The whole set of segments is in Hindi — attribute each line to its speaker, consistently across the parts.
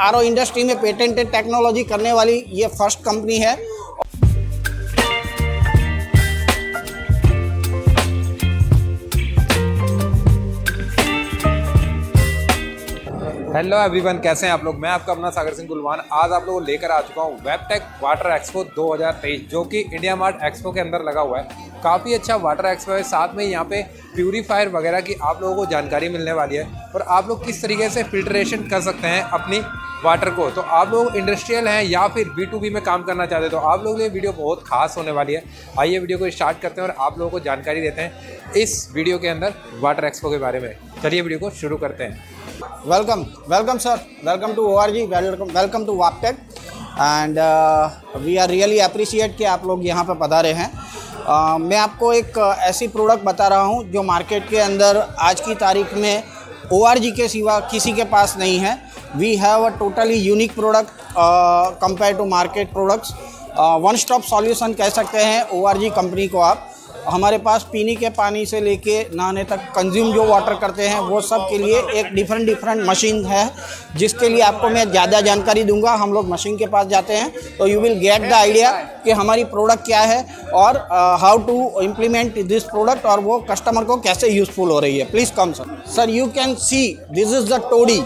Speaker 1: आरओ इंडस्ट्री में पेटेंटेड टेक्नोलॉजी करने वाली ये फर्स्ट कंपनी है।
Speaker 2: हेलो एवरीवन, कैसे हैं आप लोग। मैं आपका अपना सागर सिंह गुलवान आज आप लोगों को लेकर आ चुका हूं वेबटेक वाटर एक्सपो 2023 जो कि इंडिया मार्ट एक्सपो के अंदर लगा हुआ है। काफ़ी अच्छा वाटर एक्सपो है, साथ में यहाँ पे प्यूरीफायर वगैरह की आप लोगों को जानकारी मिलने वाली है और आप लोग किस तरीके से फिल्ट्रेशन कर सकते हैं अपनी वाटर को। तो आप लोग इंडस्ट्रियल हैं या फिर B2B में काम करना चाहते हैं तो आप लोगों के लिए वीडियो बहुत खास होने वाली है। आइए वीडियो को स्टार्ट करते हैं और आप लोगों को जानकारी देते हैं इस वीडियो के अंदर वाटर एक्सपो के बारे में। चलिए वीडियो को शुरू करते हैं।
Speaker 1: Welcome sir, welcome to ORG, welcome to Waptech and we are really appreciate कि आप लोग यहाँ पर पधारे हैं। मैं आपको एक ऐसी प्रोडक्ट बता रहा हूँ जो मार्केट के अंदर आज की तारीख में ORG के सिवा किसी के पास नहीं है। We have a totally unique product compare to market products. One stop solution कह सकते हैं ORG कंपनी को आप। हमारे पास पीने के पानी से लेके नहाने तक कंज्यूम जो वाटर करते हैं वो सब के लिए एक डिफरेंट मशीन है, जिसके लिए आपको मैं ज़्यादा जानकारी दूंगा। हम लोग मशीन के पास जाते हैं तो you will get the idea कि हमारी प्रोडक्ट क्या है और how to implement this product और वो कस्टमर को कैसे यूज़फुल हो रही है। Please come sir, you can see this is the Todi.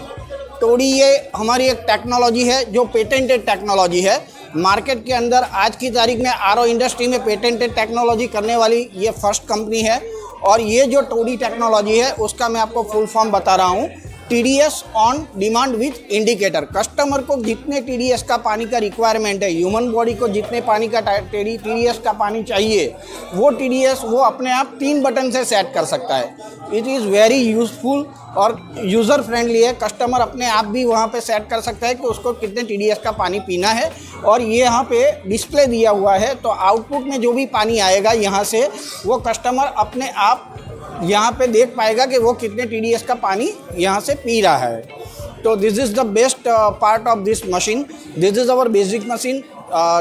Speaker 1: ये हमारी एक टेक्नोलॉजी है जो पेटेंटेड टेक्नोलॉजी है। मार्केट के अंदर आज की तारीख में आरओ इंडस्ट्री में पेटेंटेड टेक्नोलॉजी करने वाली ये फर्स्ट कंपनी है। और ये जो टोडी टेक्नोलॉजी है उसका मैं आपको फुल फॉर्म बता रहा हूँ, TDS on demand with indicator. Customer को जितने TDS का पानी का रिक्वायरमेंट है, ह्यूमन बॉडी को जितने पानी का TDS का पानी चाहिए वो TDS वो अपने आप 3 बटन से सेट कर सकता है। इट इज़ वेरी यूजफुल और यूज़र फ्रेंडली है। कस्टमर अपने आप भी वहाँ पे सेट कर सकता है कि उसको कितने TDS का पानी पीना है और ये यहाँ पे डिस्प्ले दिया हुआ है। तो आउटपुट में जो भी पानी आएगा यहाँ से वो कस्टमर अपने आप यहाँ पे देख पाएगा कि वो कितने TDS का पानी यहाँ से पी रहा है। तो this is the best part of this machine. This is our basic machine,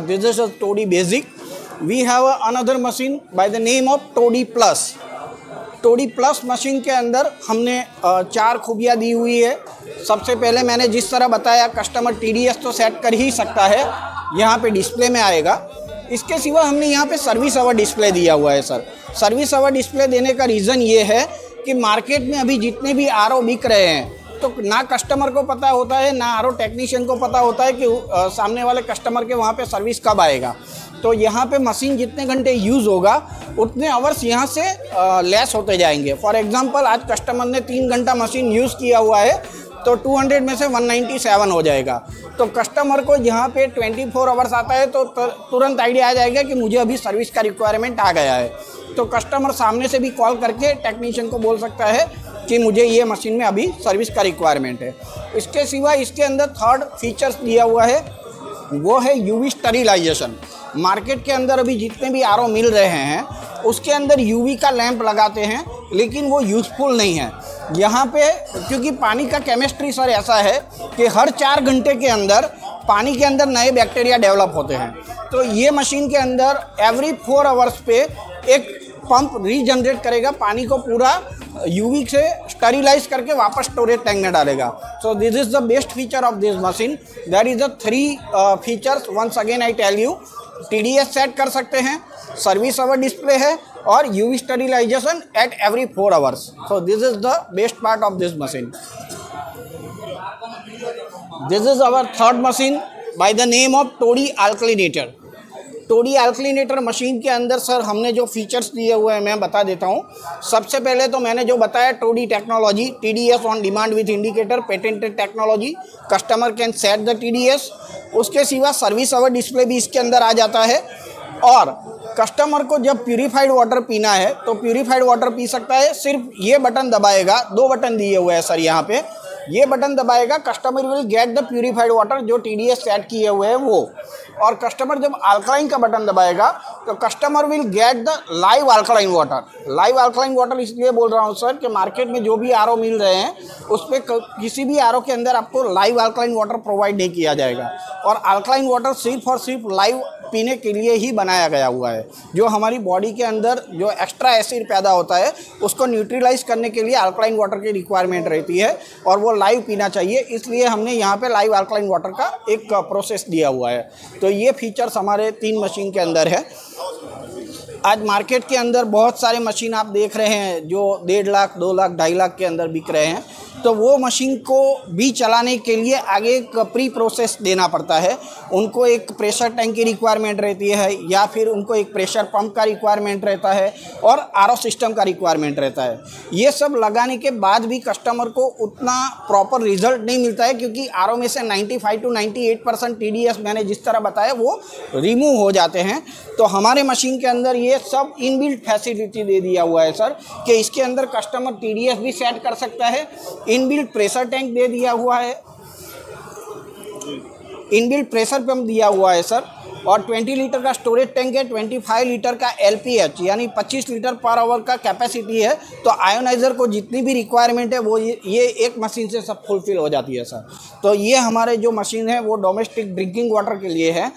Speaker 1: this is a Todi basic. We have another machine by the name of Todi plus. Todi plus machine के अंदर हमने 4 खूबियाँ दी हुई है। सबसे पहले मैंने जिस तरह बताया, कस्टमर TDS तो सेट कर ही सकता है, यहाँ पे डिस्प्ले में आएगा। इसके सिवा हमने यहाँ पे सर्विस आवर डिस्प्ले दिया हुआ है सर। सर्विस आवर डिस्प्ले देने का रीज़न ये है कि मार्केट में अभी जितने भी आरओ बिक रहे हैं तो ना कस्टमर को पता होता है ना आरओ टेक्नीशियन को पता होता है कि सामने वाले कस्टमर के वहाँ पे सर्विस कब आएगा। तो यहाँ पे मशीन जितने घंटे यूज़ होगा उतने आवर्स यहाँ से लेस होते जाएंगे। फॉर एग्जांपल आज कस्टमर ने 3 घंटा मशीन यूज़ किया हुआ है तो 200 में से 197 हो जाएगा। तो कस्टमर को यहाँ पे 24 आवर्स आता है तो तुरंत आइडिया आ जाएगा कि मुझे अभी सर्विस का रिक्वायरमेंट आ गया है। तो कस्टमर सामने से भी कॉल करके टेक्नीशियन को बोल सकता है कि मुझे ये मशीन में अभी सर्विस का रिक्वायरमेंट है। इसके सिवा इसके अंदर थर्ड फीचर्स दिया हुआ है वो है UV स्टरीलाइजेशन। मार्केट के अंदर अभी जितने भी आरओ मिल रहे हैं उसके अंदर UV का लैंप लगाते हैं लेकिन वो यूज़फुल नहीं है। यहाँ पे क्योंकि पानी का केमिस्ट्री सर ऐसा है कि हर 4 घंटे के अंदर पानी के अंदर नए बैक्टीरिया डेवलप होते हैं। तो ये मशीन के अंदर एवरी 4 आवर्स पे एक पंप रीजनरेट करेगा, पानी को पूरा UV से स्टरीलाइज करके वापस स्टोरेज टैंक में डालेगा। So this is the best feature of this machine. That is the 3 features. Once again I tell you, TDS set कर सकते हैं, सर्विस आवर डिस्प्ले है और UV sterilization at every 4 hours. So this is the best part of this machine. This is our third machine by the name of Todi alkalinator. Todi alkalinator machine के अंदर सर हमने जो फीचर्स दिए हुए हैं मैं बता देता हूँ। सबसे पहले तो मैंने जो बताया Todi technology, TDS on demand with indicator, patented technology, customer can set the TDS। उसके सिवा सर्विस आवर डिस्प्ले भी इसके अंदर आ जाता है और कस्टमर को जब प्यूरीफाइड वाटर पीना है तो प्यूरीफाइड वाटर पी सकता है। सिर्फ ये बटन दबाएगा, 2 बटन दिए हुए हैं सर यहाँ पे, ये बटन दबाएगा, customer will get the purified water जो TDS सेट किए हुए हैं वो। और कस्टमर जब अल्कलाइन का बटन दबाएगा तो customer will get the live alkaline water. Live alkaline water इसलिए बोल रहा हूँ सर कि मार्केट में जो भी आरओ मिल रहे हैं उस पर किसी भी आरओ के अंदर आपको लाइव अल्कलाइन वाटर प्रोवाइड नहीं किया जाएगा। और अल्कलाइन वाटर सिर्फ और सिर्फ लाइव पीने के लिए ही बनाया गया हुआ है। जो हमारी बॉडी के अंदर जो एक्स्ट्रा एसिड पैदा होता है उसको न्यूट्रलाइज करने के लिए अल्कलाइन वाटर की रिक्वायरमेंट रहती है और वो लाइव पीना चाहिए, इसलिए हमने यहाँ पे लाइव अल्कलाइन वाटर का एक प्रोसेस दिया हुआ है। तो ये फीचर्स हमारे 3 मशीन के अंदर है। आज मार्केट के अंदर बहुत सारे मशीन आप देख रहे हैं जो 1.5 लाख 2 लाख 2.5 लाख के अंदर बिक रहे हैं, तो वो मशीन को भी चलाने के लिए आगे एक प्री प्रोसेस देना पड़ता है। उनको एक प्रेशर टैंक की रिक्वायरमेंट रहती है या फिर उनको एक प्रेशर पंप का रिक्वायरमेंट रहता है और आरओ सिस्टम का रिक्वायरमेंट रहता है। ये सब लगाने के बाद भी कस्टमर को उतना प्रॉपर रिजल्ट नहीं मिलता है, क्योंकि आरओ में से 95 to 98% TDS मैंने जिस तरह बताया वो रिमूव हो जाते हैं। तो हमारे मशीन के अंदर ये सब इनबिल्ट फैसिलिटी दे दिया हुआ है सर, कि इसके अंदर कस्टमर TDS भी सेट कर सकता है, इनबिल्ट प्रेशर टैंक दे दिया हुआ है, इनबिल्ट प्रेशर पंप दिया हुआ है सर, और 20 लीटर का स्टोरेज टैंक है, 25 लीटर का LPH यानी 25 लीटर पर आवर का कैपेसिटी है। तो आयोनाइज़र को जितनी भी रिक्वायरमेंट है वो ये एक मशीन से सब फुलफिल हो जाती है सर। तो ये हमारे जो मशीन है वो डोमेस्टिक ड्रिंकिंग वाटर के लिए है।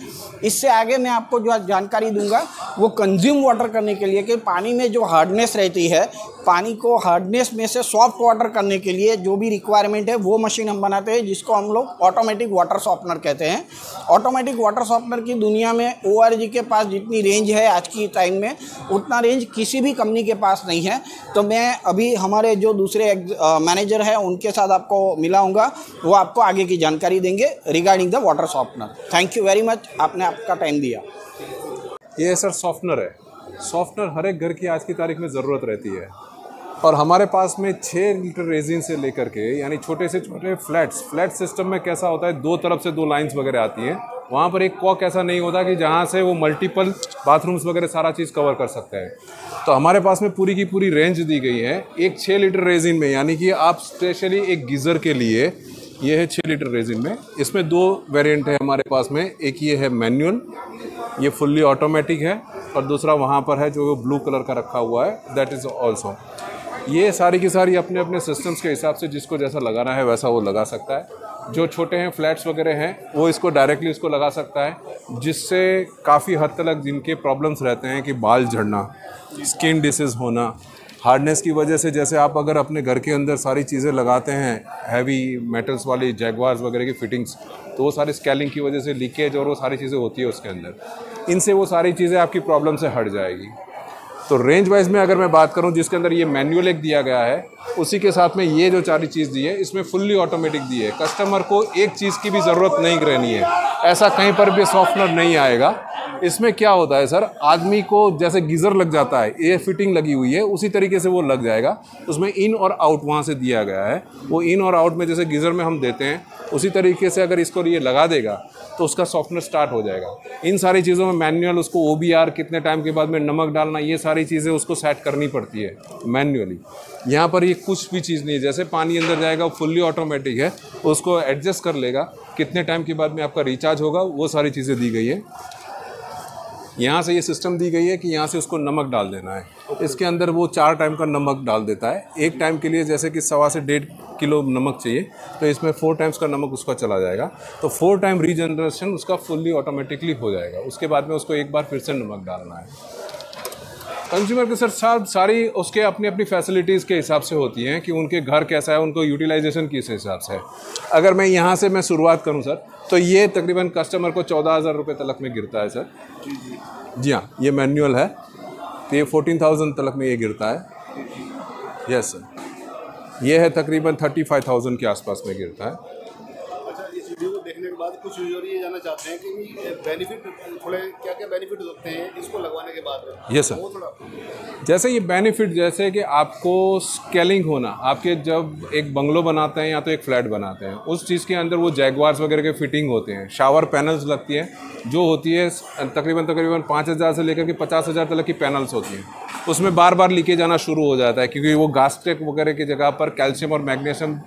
Speaker 1: इससे आगे मैं आपको जो जानकारी दूंगा वो कंज्यूम वाटर करने के लिए, कि पानी में जो हार्डनेस रहती है, पानी को हार्डनेस में से सॉफ्ट वाटर करने के लिए जो भी रिक्वायरमेंट है वो मशीन हम बनाते हैं, जिसको हम लोग ऑटोमेटिक वाटर सॉफ्टनर कहते हैं। ऑटोमेटिक वाटर सॉफ्टनर की दुनिया में ORG के पास जितनी रेंज है आज की टाइम में, उतना रेंज किसी भी कंपनी के पास नहीं है। तो मैं अभी हमारे जो दूसरे मैनेजर हैं उनके साथ आपको मिलाऊंगा, वो आपको आगे की जानकारी देंगे regarding the water softener. Thank you very much, आपने आपका टाइम दिया।
Speaker 3: ये सर सॉफ्टनर है। सॉफ्टनर हर एक घर की आज की तारीख में ज़रूरत रहती है, और हमारे पास में 6 लीटर रेजिन से लेकर के यानी छोटे से छोटे फ्लैट सिस्टम में कैसा होता है, 2 तरफ से 2 लाइंस वगैरह आती हैं। वहाँ पर एक कॉक ऐसा नहीं होता कि जहाँ से वो मल्टीपल बाथरूम्स वगैरह सारा चीज़ कवर कर सकते हैं। तो हमारे पास में पूरी की पूरी रेंज दी गई है एक 6 लीटर रेजिन में, यानी कि आप स्पेशली एक गीज़र के लिए ये है 6 लीटर रेजिन में। इसमें 2 वेरिएंट है हमारे पास में, एक ये है मैनुअल, ये फुल्ली ऑटोमेटिक है, और दूसरा वहाँ पर है जो ब्लू कलर का रखा हुआ है, दैट इज़ ऑल्सो। ये सारी की सारी अपने अपने सिस्टम्स के हिसाब से जिसको जैसा लगाना है वैसा वो लगा सकता है। जो छोटे हैं फ्लैट्स वगैरह हैं वो इसको डायरेक्टली इसको लगा सकता है, जिससे काफ़ी हद तक जिनके प्रॉब्लम्स रहते हैं कि बाल झड़ना, स्किन डिसीज़ होना, हार्डनेस की वजह से, जैसे आप अगर अपने घर के अंदर सारी चीज़ें लगाते हैं हैवी मेटल्स वाली जैगवार्स वगैरह की फिटिंग्स, तो वो सारी स्केलिंग की वजह से लीकेज और वो सारी चीज़ें होती है उसके अंदर। इनसे वो सारी चीज़ें आपकी प्रॉब्लम से हट जाएगी। तो रेंज वाइज में अगर मैं बात करूं, जिसके अंदर ये मैनुअल एक दिया गया है, उसी के साथ में ये जो सारी चीज़ दी है इसमें फुल्ली ऑटोमेटिक दी है। कस्टमर को एक चीज़ की भी ज़रूरत नहीं रहनी है, ऐसा कहीं पर भी सॉफ्टनर नहीं आएगा। इसमें क्या होता है सर, आदमी को जैसे गीज़र लग जाता है, ये फिटिंग लगी हुई है, उसी तरीके से वो लग जाएगा। उसमें इन और आउट वहाँ से दिया गया है, वो इन और आउट में जैसे गीज़र में हम देते हैं उसी तरीके से अगर इसको ये लगा देगा तो उसका सॉफ्टनर स्टार्ट हो जाएगा। इन सारी चीज़ों में मैनुअल, उसको OBR कितने टाइम के बाद में नमक डालना, ये सारी चीज़ें उसको सेट करनी पड़ती है मैन्युअली। यहाँ पर ये कुछ भी चीज़ नहीं है, जैसे पानी अंदर जाएगा फुल्ली ऑटोमेटिक है, उसको एडजस्ट कर लेगा, कितने टाइम के बाद में आपका रिचार्ज होगा, वो सारी चीज़ें दी गई है। यहाँ से ये सिस्टम दी गई है कि यहाँ से उसको नमक डाल देना है, इसके अंदर वो 4 टाइम का नमक डाल देता है। एक टाइम के लिए जैसे कि 1.25 से 1.5 किलो नमक चाहिए, तो इसमें 4 टाइम्स का नमक उसका चला जाएगा, तो 4 टाइम रीजनरेशन उसका फुल्ली ऑटोमेटिकली हो जाएगा। उसके बाद में उसको एक बार फिर से नमक डालना है। कंज्यूमर के सर सारी उसके अपनी अपनी फैसिलिटीज़ के हिसाब से होती हैं कि उनके घर कैसा है, उनको यूटिलाइजेशन किस हिसाब से है। अगर मैं यहाँ से मैं शुरुआत करूँ सर, तो ये तकरीबन कस्टमर को 14,000 रुपये तलक में गिरता है सर। जी हाँ, ये मैनुअल है, तो ये 14,000 तलक में ये गिरता है। यस सर, ये है तकरीबन 35,000 के आसपास में गिरता है।
Speaker 4: इस वीडियो को देखने के बाद कुछ यूजर ये जानना चाहते हैं कि बेनिफिट थोड़े क्या क्या बेनिफिट होते हैं इसको लगवाने के बाद।
Speaker 3: यस सर, जैसे ये बेनिफिट, जैसे कि आपको स्केलिंग होना, आपके जब एक बंगलो बनाते हैं या तो एक फ्लैट बनाते हैं, उस चीज़ के अंदर वो जैगवार्स वगैरह के फिटिंग होते हैं, शावर पैनल्स लगती है, जो होती है तकरीबन 5,000 से लेकर के 50,000 तक की पैनल्स होती हैं। उसमें बार बार लीकेज आना शुरू हो जाता है, क्योंकि वो गास्टेक वगैरह की जगह पर कैल्शियम और मैग्नीशियम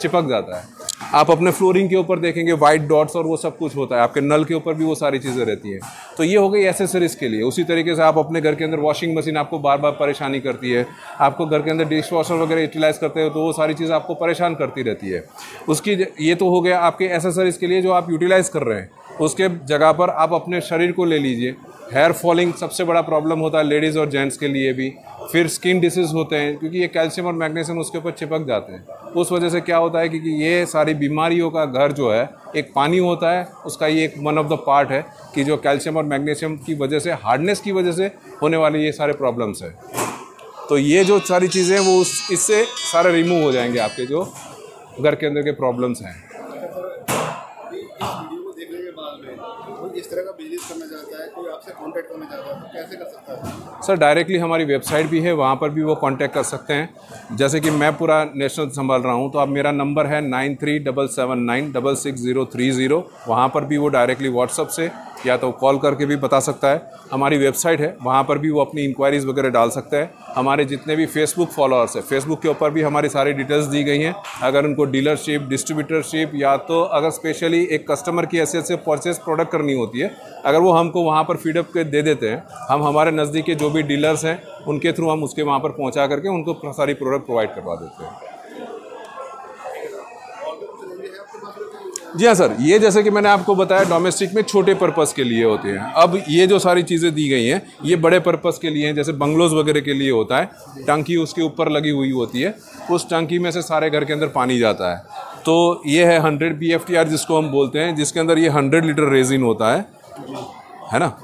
Speaker 3: चिपक जाता है। आप अपने फ्लोरिंग के ऊपर देखेंगे वाइट डॉट्स और वो सब कुछ होता है, आपके नल के ऊपर भी वो सारी चीज़ें रहती हैं। तो ये हो गई एसेसरीज़ के लिए। उसी तरीके से आप अपने घर के अंदर वॉशिंग मशीन आपको बार बार परेशानी करती है, आपको घर के अंदर डिश वॉशर वगैरह यूटिलाइज़ करते हो तो वो सारी चीज़ आपको परेशान करती रहती है। उसकी ये तो हो गया आपके एसेसरीज़ के लिए जो आप यूटिलाइज़ कर रहे हैं। उसके जगह पर आप अपने शरीर को ले लीजिए। हेयर फॉलिंग सबसे बड़ा प्रॉब्लम होता है लेडीज़ और जेंट्स के लिए भी। फिर स्किन डिसीज़ होते हैं क्योंकि ये कैल्शियम और मैग्नीशियम उसके ऊपर चिपक जाते हैं। उस वजह से क्या होता है कि ये सारी बीमारियों का घर जो है एक पानी होता है, उसका ये एक वन ऑफ द पार्ट है कि जो कैल्शियम और मैग्नीशियम की वजह से, हार्डनेस की वजह से होने वाले ये सारे प्रॉब्लम्स हैं। तो ये जो सारी चीज़ें वो इससे सारे रिमूव हो जाएंगे आपके जो घर के अंदर के प्रॉब्लम्स हैं।
Speaker 4: इस तरह का बिजनेस करना चाहता है, कोई आपसे कांटेक्ट करना चाहता है तो कैसे कर सकता है?
Speaker 3: सर डायरेक्टली हमारी वेबसाइट भी है, वहाँ पर भी वो कांटेक्ट कर सकते हैं। जैसे कि मैं पूरा नेशनल संभाल रहा हूँ तो अब मेरा नंबर है 9377966030। वहाँ पर भी वो डायरेक्टली व्हाट्सअप से या तो कॉल करके भी बता सकता है। हमारी वेबसाइट है, वहाँ पर भी वो अपनी इंक्वायरीज़ वगैरह डाल सकता है। हमारे जितने भी फेसबुक फॉलोअर्स हैं, फेसबुक के ऊपर भी हमारी सारी डिटेल्स दी गई हैं। अगर उनको डीलरशिप, डिस्ट्रीब्यूटरशिप या तो अगर स्पेशली एक कस्टमर की हैसियत से परचेस प्रोडक्ट करनी होती है, अगर वो हमको वहाँ पर फीडअप के दे देते हैं, हम हमारे नज़दीक के जो भी डीलर्स हैं उनके थ्रू हम उसके वहाँ पर पहुँचा करके उनको सारी प्रोडक्ट प्रोवाइड करवा देते हैं। जी हाँ सर, ये जैसे कि मैंने आपको बताया डोमेस्टिक में छोटे पर्पस के लिए होते हैं। अब ये जो सारी चीज़ें दी गई हैं ये बड़े पर्पस के लिए हैं, जैसे बंगलोज़ वगैरह के लिए होता है। टंकी उसके ऊपर लगी हुई होती है, उस टंकी में से सारे घर के अंदर पानी जाता है। तो ये है 100 BFTR जिसको हम बोलते हैं, जिसके अंदर ये 100 लीटर रेजिन होता है ना।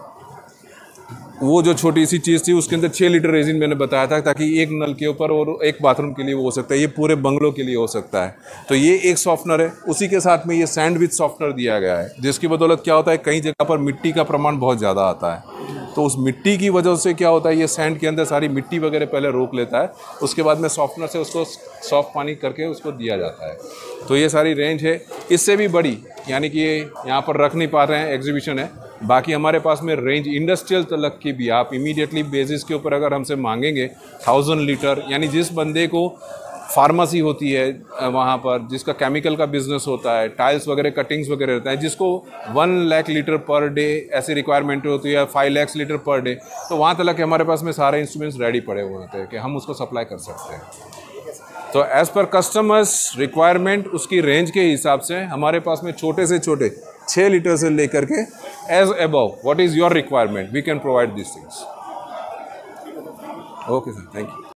Speaker 3: वो जो छोटी सी चीज़ थी उसके अंदर 6 लीटर रेजिन मैंने बताया था, ताकि एक नल के ऊपर और एक बाथरूम के लिए वो हो सकता है। ये पूरे बंगलों के लिए हो सकता है। तो ये एक सॉफ्टनर है। उसी के साथ में ये सैंड विथ सॉफ्टनर दिया गया है, जिसकी बदौलत क्या होता है कई जगह पर मिट्टी का प्रमाण बहुत ज़्यादा आता है। तो उस मिट्टी की वजह से क्या होता है, ये सैंड के अंदर सारी मिट्टी वगैरह पहले रोक लेता है, उसके बाद में सॉफ्टनर से उसको सॉफ्ट पानी करके उसको दिया जाता है। तो ये सारी रेंज है। इससे भी बड़ी यानी कि यहाँ पर रख नहीं पा रहे हैं, एग्जीबिशन है। बाकी हमारे पास में रेंज इंडस्ट्रियल तलक की भी आप इमीडिएटली बेसिस के ऊपर अगर हमसे मांगेंगे 1000 लीटर, यानी जिस बंदे को फार्मेसी होती है वहाँ पर, जिसका केमिकल का बिजनेस होता है, टाइल्स वगैरह कटिंग्स वगैरह रहता है, जिसको 1 लाख लीटर पर डे ऐसी रिक्वायरमेंट होती है, 5 लाख लीटर पर डे, तो वहाँ तक हमारे पास में सारे इंस्ट्रूमेंट्स रेडी पड़े हुए होते हैं कि हम उसको सप्लाई कर सकते हैं। तो एज़ पर कस्टमर्स रिक्वायरमेंट उसकी रेंज के हिसाब से हमारे पास में छोटे से छोटे 6 लीटर से लेकर के as above what is your requirement we can provide this things. Okay sir, thank you.